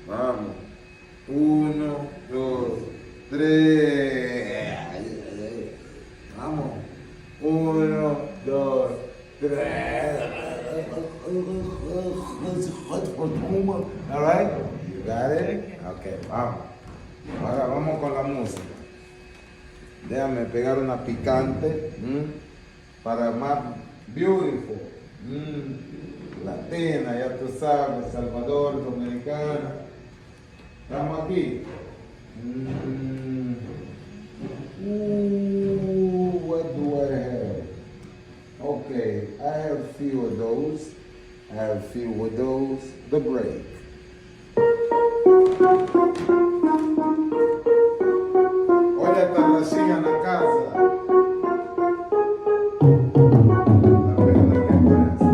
Vamos. 1, 2, 3. Vamos. 1, 2, 3. All right? You got it? Okay, vamos. Ahora vamos con la música. Déjame pegar una picante para más beautiful. Latina, ya tú sabes, Salvador, Dominicana. Estamos aquí. What do I have? Okay, I have few of those. The break. Olha a tarraxinha na casa. Tá vendo que é